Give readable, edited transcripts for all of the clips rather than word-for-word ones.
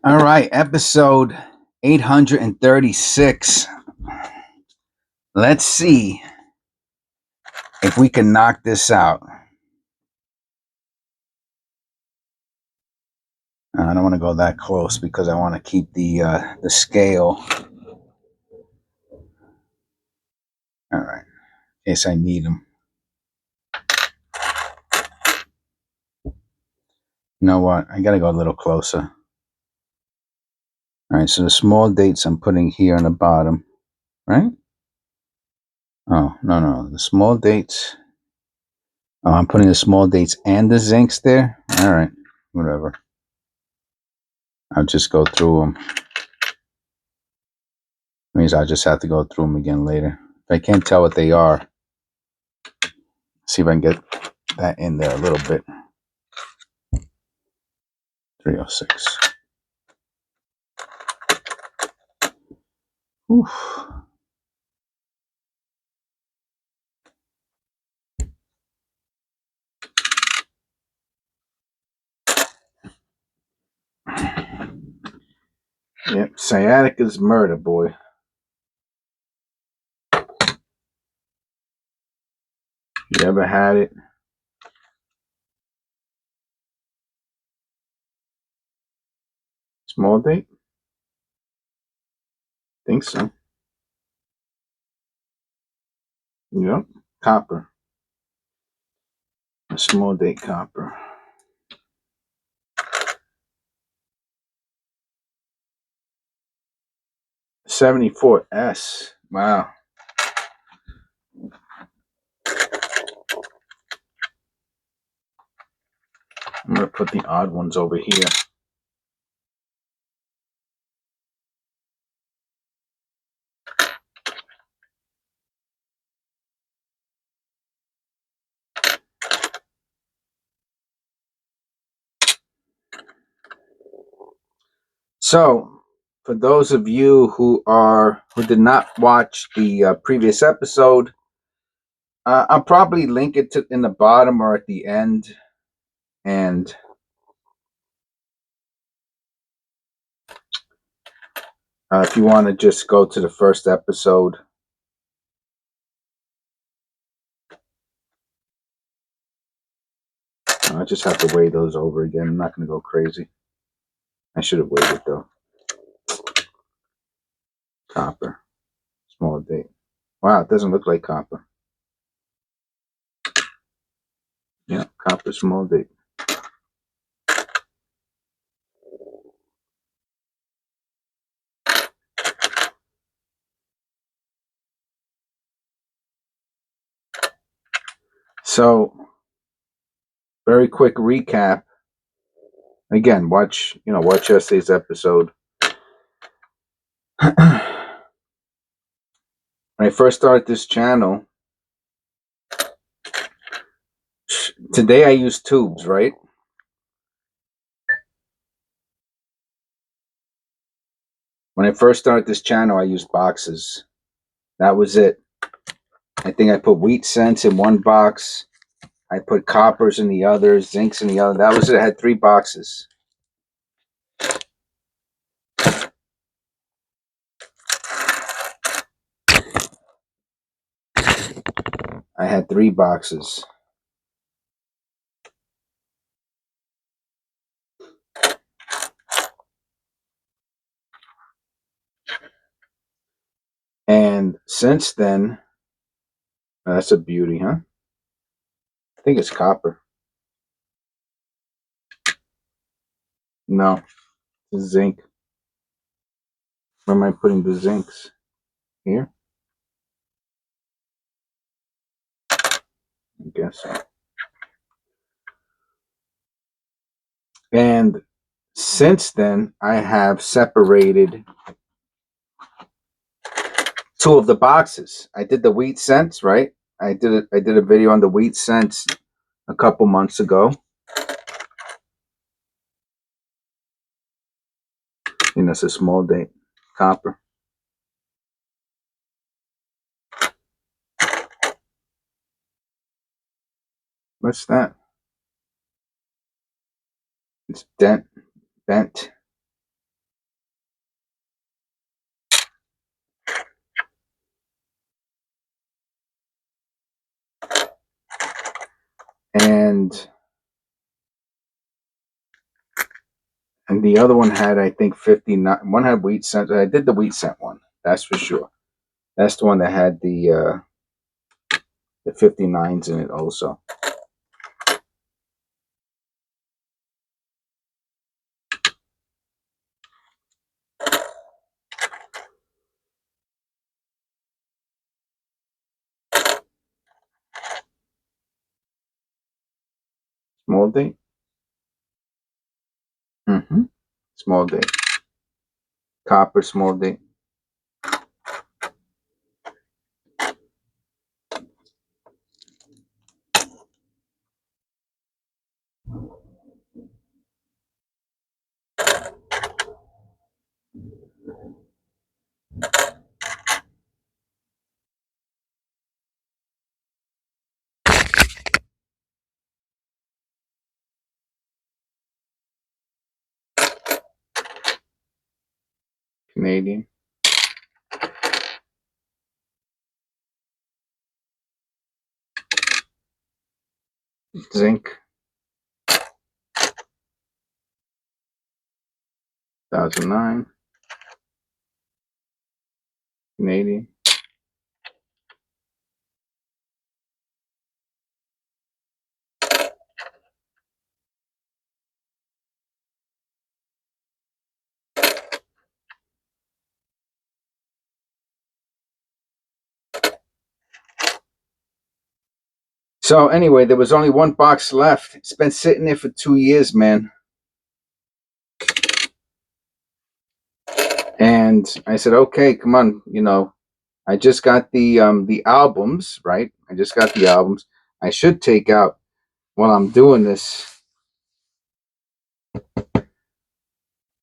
All right, episode 836. Let's see if we can knock this out. I don't want to go that close because I want to keep the scale. All right, in case I need them. You know what? I got to go a little closer. All right, so the small dates I'm putting here on the bottom, right? Oh, no. The small dates. Oh, I'm putting the small dates and the zincs there. All right, whatever. I'll just go through them. Means I'll just have to go through them again later. If I can't tell what they are, see if I can get that in there a little bit. 306. Oof. Yep, sciatica's murder, boy. You ever had it? Small date? Think so. Yep, copper. A small date copper. 74S. Wow. I'm going to put the odd ones over here. So, for those of you who did not watch the previous episode, I'll probably link it in the bottom or at the end. And if you want to just go to the first episode. I just have to weigh those over again. I'm not going to go crazy. I should have weighed it though. Copper. Small date. Wow, it doesn't look like copper. Yeah, copper small date. So, very quick recap. Again, watch yesterday's episode. When I first started this channel, today I use tubes, right? When I first started this channel, I used boxes. That was it. I think I put wheat cents in one box. I put coppers in the other, zincs in the other. That was it. I had 3 boxes. I had 3 boxes. And since then, that's a beauty, huh? I think it's copper. No, it's zinc. Where am I putting the zincs? Here? I guess so. And since then, I have separated 2 of the boxes. I did the wheat cents, right? I did a video on the wheat cents a couple months ago. And that's a small date. Copper. What's that? It's bent. and the other one had, I think, 59. One had wheat scent. I did the wheat scent one, that's for sure. That's the one that had the 59s in it also. Small date. Small date. Copper small date. Canadian. Zinc. 2009. Canadian. So anyway, there was only one box left. It's been sitting there for 2 years, man. And I said, okay, come on, you know, I just got the albums, right? I just got the albums. I should take out, while I'm doing this,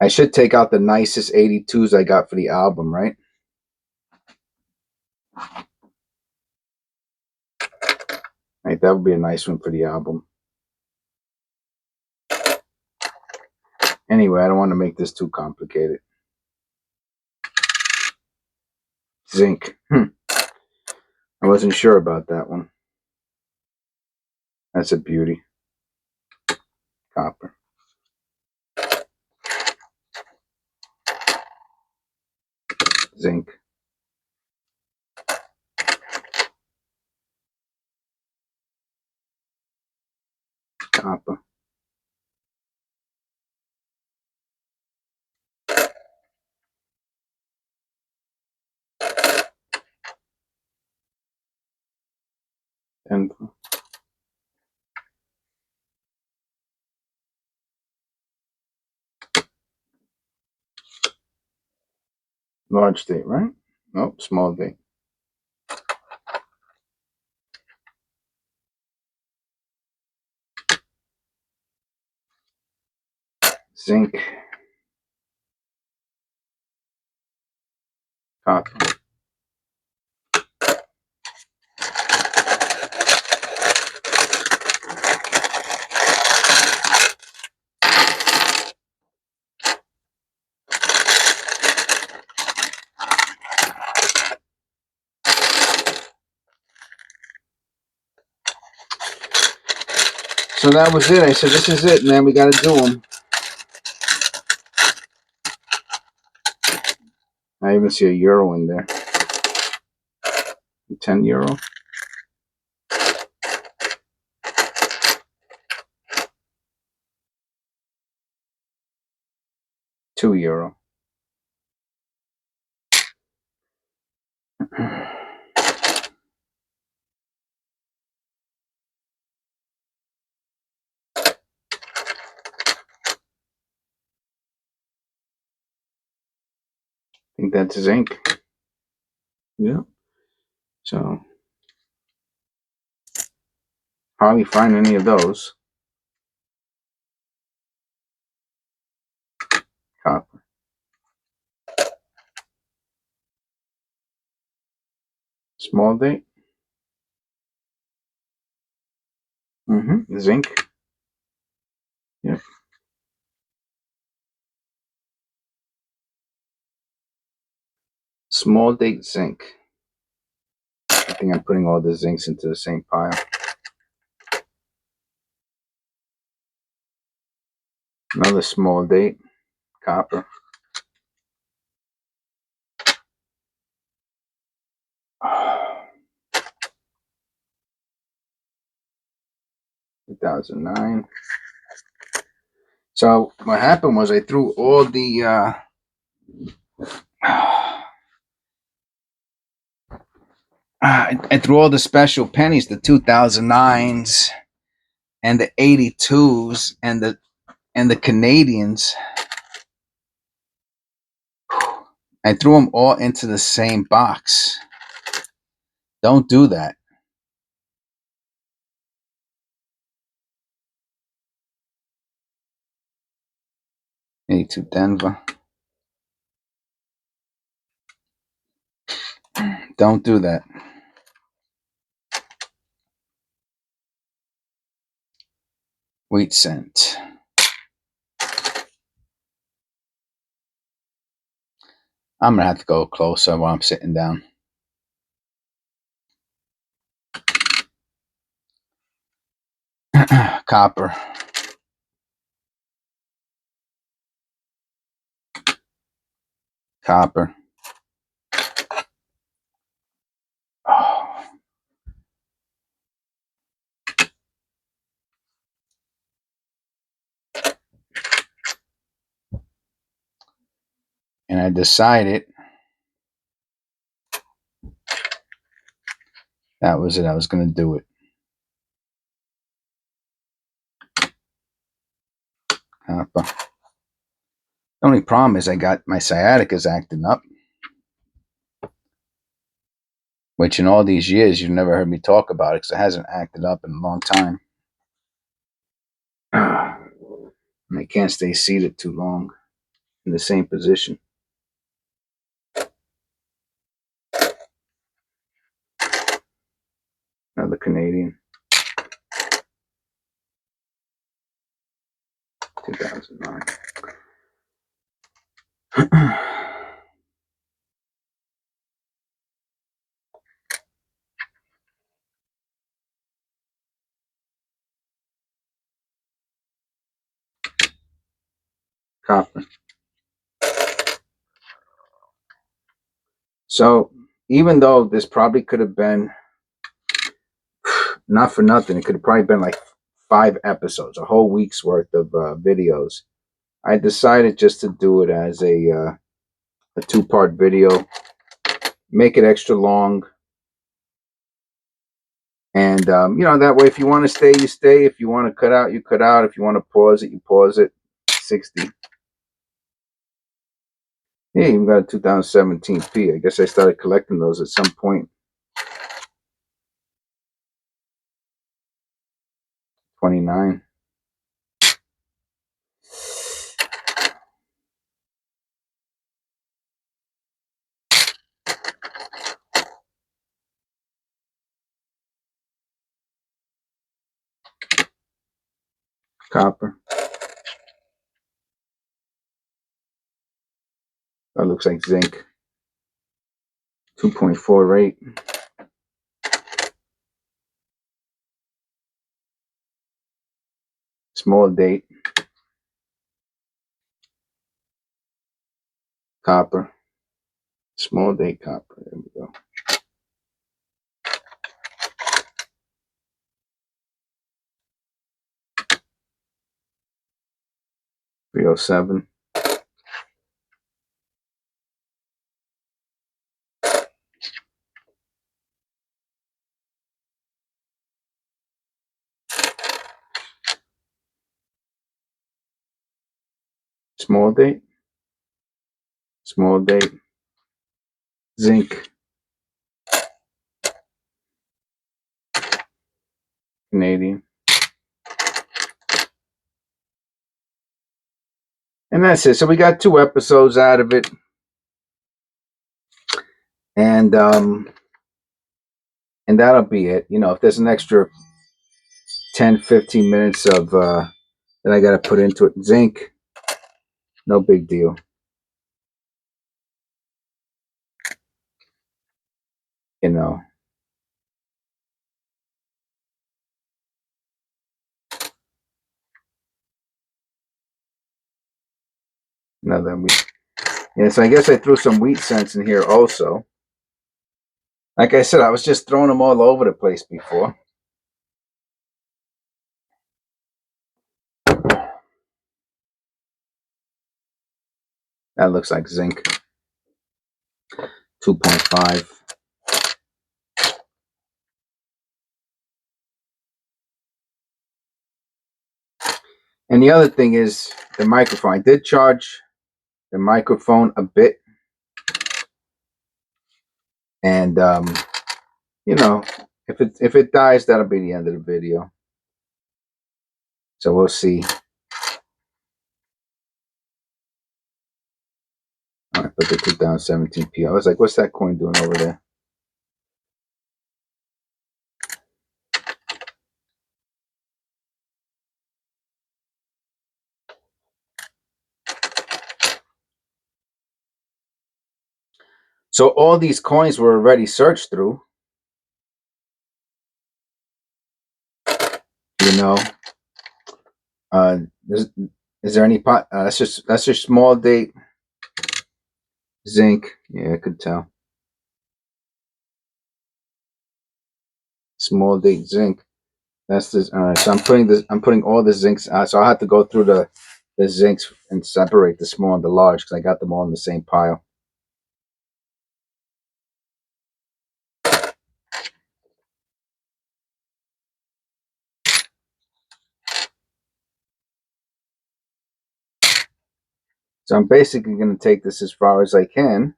I should take out the nicest 82s I got for the album, right? Right, that would be a nice one for the album. Anyway, I don't want to make this too complicated. Zinc. I wasn't sure about that one. That's a beauty. Copper. Zinc. Copper. And large date, right? Nope, small date. Zinc. Copper. So that was it. I said, this is it, man. We got to do them. I even see a euro in there. 10 euro. €2. I think that's zinc. Yeah. So hardly find any of those. Copper. Small date. Zinc. Yep. Small date zinc. I think I'm putting all the zincs into the same pile. Another small date, copper. Oh, 2009. So what happened was I threw all the I threw all the special pennies, the 2009s and the 82s and the Canadians. I threw them all into the same box. Don't do that. 82 Denver. Don't do that. Wheat cent. I'm gonna have to go closer while I'm sitting down. Copper. Copper. Oh. And I decided that was it. I was gonna do it. Copper. The only problem is I got my sciatica's acting up, which in all these years you've never heard me talk about it because it hasn't acted up in a long time. And I can't stay seated too long in the same position. Another Canadian. 2009. Copper. So even though this probably could have been, not for nothing, it could have probably been like 5 episodes, a whole week's worth of videos. I decided just to do it as a 2-part video, make it extra long, and that way, if you want to stay, you stay. If you want to cut out, you cut out. If you want to pause it, you pause it. 60. Yeah, even got a 2017 P. I guess I started collecting those at some point. 29. Copper. That looks like zinc. 2.4 rate. Small date. Copper. Small date copper. There we go. .307. Small date. Small date. Zinc. Canadian. And that's it. So we got 2 episodes out of it. And that'll be it. If there's an extra 10-15 minutes of that I got to put into it, zinc, no big deal. You know. Another wheat. Yeah, so I guess I threw some wheat cents in here also. Like I said, I was just throwing them all over the place before. That looks like zinc. 2.5. And the other thing is the microphone. I did charge the microphone a bit. And you know, if it dies, that'll be the end of the video. So we'll see. All right, put the 2017p. I was like, what's that coin doing over there? So all these coins were already searched through. You know, is there any pot? That's just small date zinc. Yeah, I could tell. Small date zinc. That's this. All right, so I'm putting all the zincs. So I have to go through the zincs and separate the small and the large because I got them all in the same pile. So I'm basically going to take this as far as I can.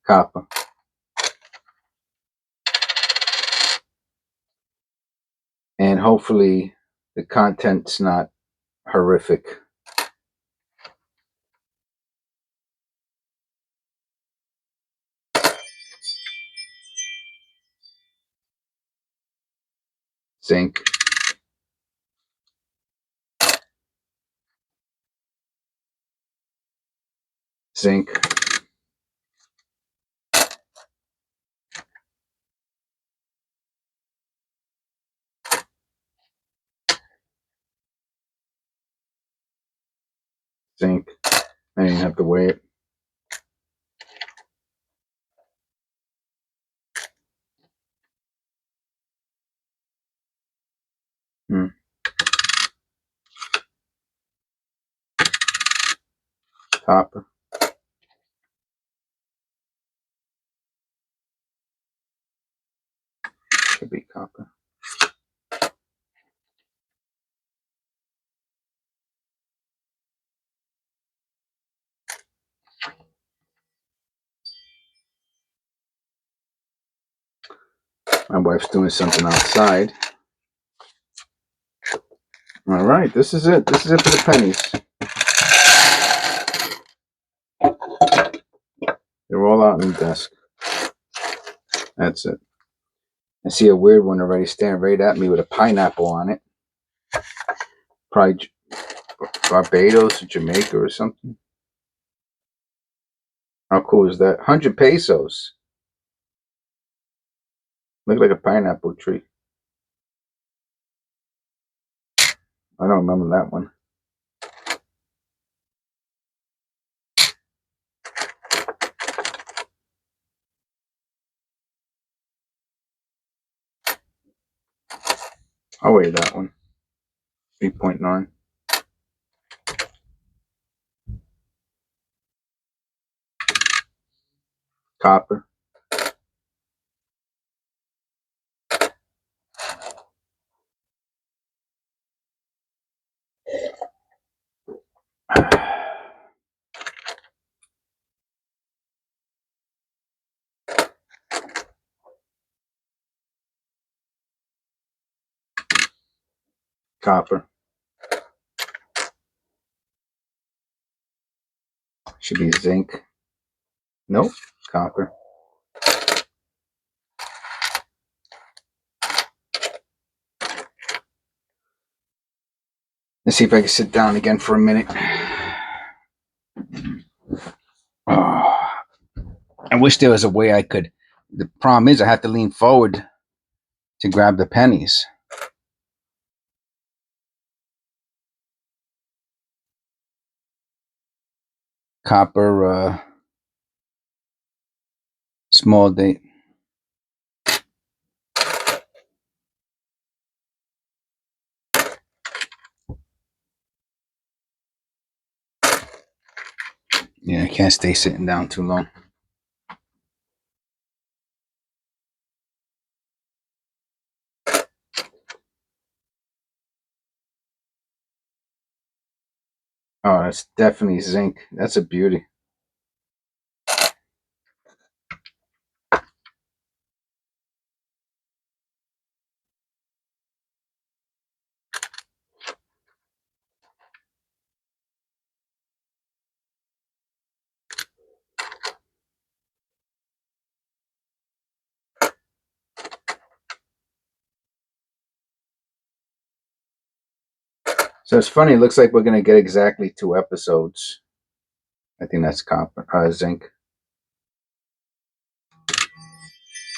Copper. And hopefully the content's not horrific. Zinc. Zinc. Zinc. I didn't have to weigh it. Copper. Should be copper. My wife's doing something outside. All right, this is it. This is it for the pennies. They're all out on the desk. That's it. I see a weird one already staring right at me with a pineapple on it. Probably Barbados or Jamaica or something. How cool is that? 100 pesos. Look like a pineapple tree. I don't remember that one. I'll weigh that one. 3.9. Copper. Copper. Should be zinc. Nope. Copper. Let's see if I can sit down again for a minute. Oh, I wish there was a way I could. The problem is I have to lean forward to grab the pennies. copper small date. Yeah, I can't stay sitting down too long. Oh, that's definitely zinc. That's a beauty. So it's funny. It looks like we're gonna get exactly 2 episodes. I think that's copper, zinc.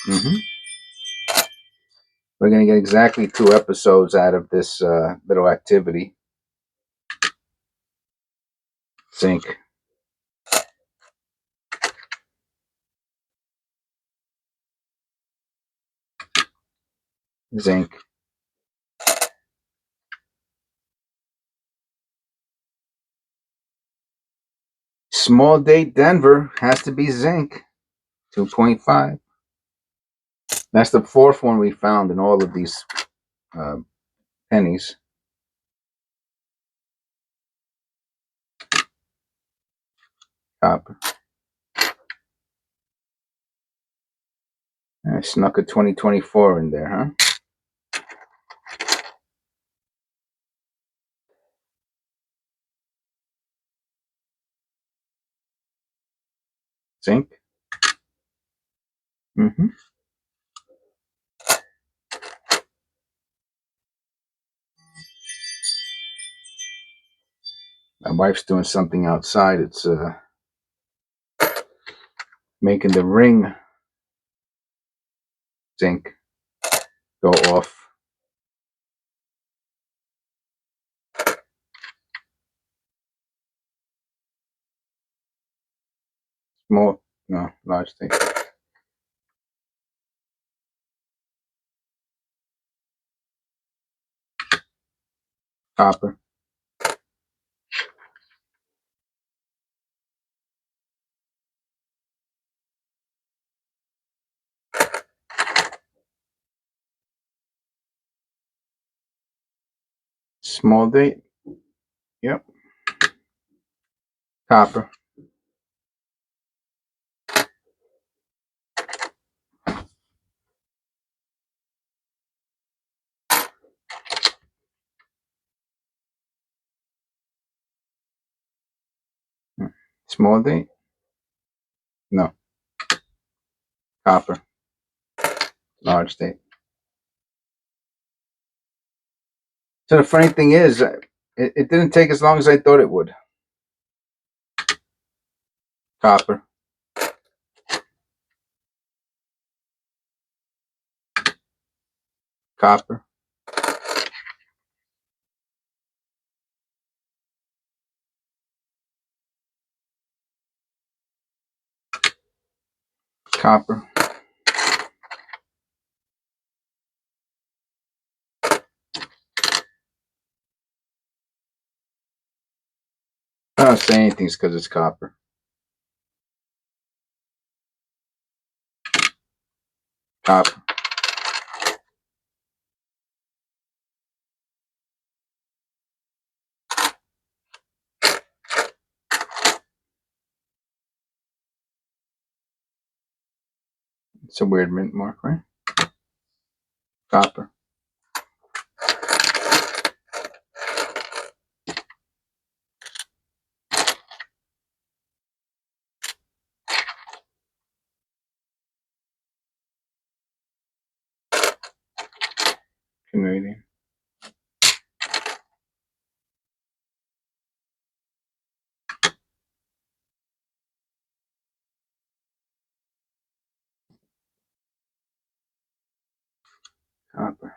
Hmm. We're gonna get exactly 2 episodes out of this little activity. Zinc, zinc. Small date Denver has to be zinc. 2.5. That's the 4th one we found in all of these uh, pennies. Copper. I snuck a 2024 in there, huh? Zinc. Mm-hmm. My wife's doing something outside. It's making the ring zinc go off. Small, no, large thing. Copper. Small date. Yep. Copper. Small date. No. Copper. Large date. So the funny thing is, it didn't take as long as I thought it would. Copper. Copper. Copper. I don't say anything because it's copper. Copper. It's a weird mint mark, right? Copper. Canadian. Copper.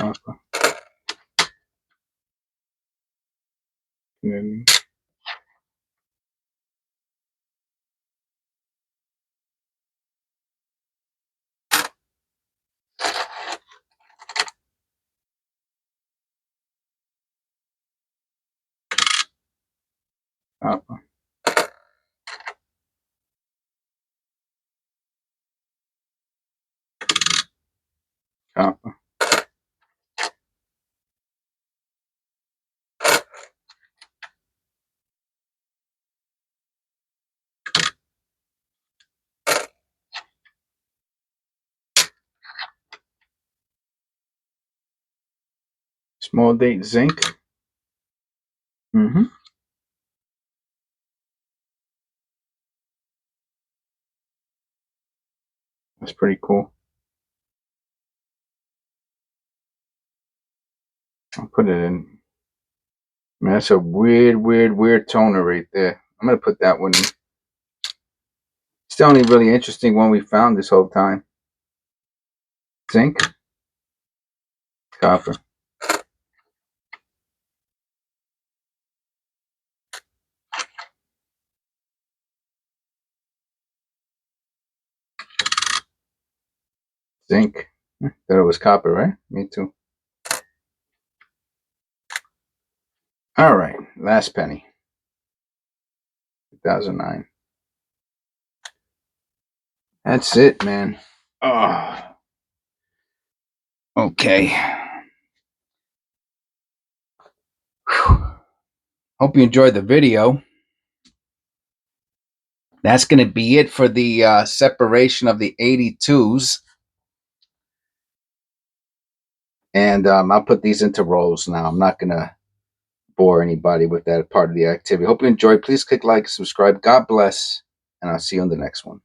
Copper. And copper. Copper. Small date zinc. Mm-hmm. That's pretty cool. I'll put it in. Man, that's a weird toner right there. I'm gonna put that one in. It's the only really interesting one we found this whole time. Zinc. Copper. Zinc. Thought it was copper, right? Me too. All right, last penny. 2009. That's it, man. Oh. Okay. Whew. Hope you enjoyed the video. That's going to be it for the separation of the 82s. And I'll put these into rolls now. I'm not going to bore anybody with that part of the activity. Hope you enjoyed. Please click like, subscribe. God bless. And I'll see you on the next one.